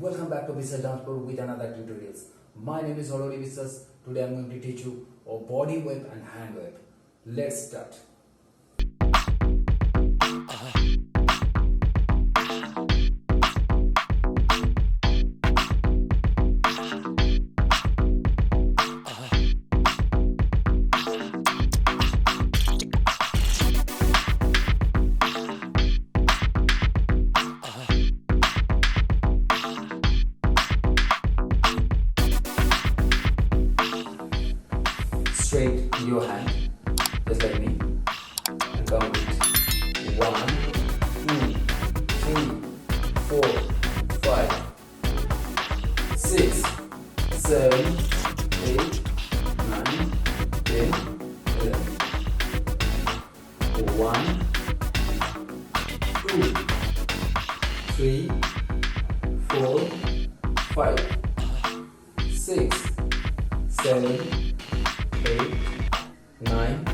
welcome back to Biswas Dancefloor with another tutorials. My name is Harahari Biswas. Today I am going to teach you a body wave and hand wave. Let's start. Straight your hand, just like me, and count it. 1, 2, 3, 4, 5, 6, 7, 8, 9, 10, 11. 1, 2, 3, 4, 5, 6, 7, 8, 9,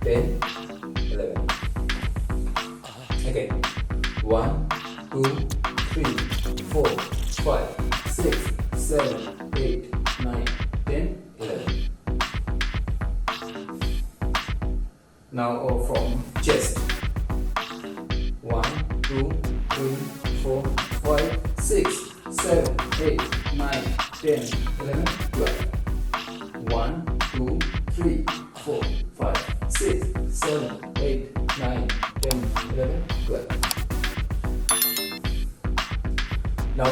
10, 11. Again. 1, 2, 3, 4, 5, 6, 7, 8, 9, 10, 11. Now from chest. 1, 2, 3, 4, 5, 6, 7, 8, 9, 10, 11, 12. 1, 2, 3, 4, 5, 6, 7, 8, 9, 10, 11, 12. Now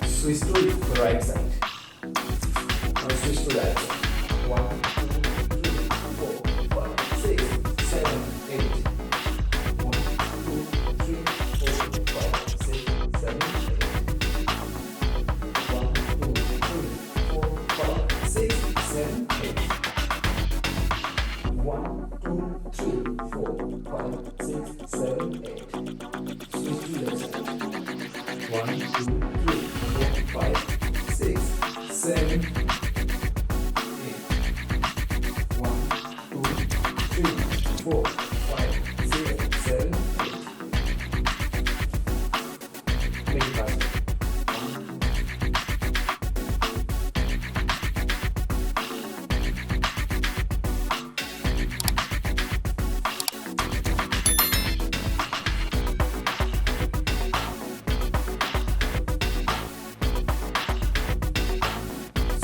switch to the right side. Now switch to the right side. 1, 2, 3, 4, 5, 6, 7, 8. 1, 2, 3, 4, 5, 6, 7, 8. 1, 2, 3, 4, 5, 6, 7, 8. 1, 2, 3, 4, 5, 6, 7, 8. Switch to left side. 1, 2, 3, 4, 5, 6, 7, 8. 1, 2, 3, 4, 5, 6, 7, 8. Make it faster. 1, 2,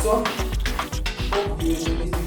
so, hope you enjoyed this video.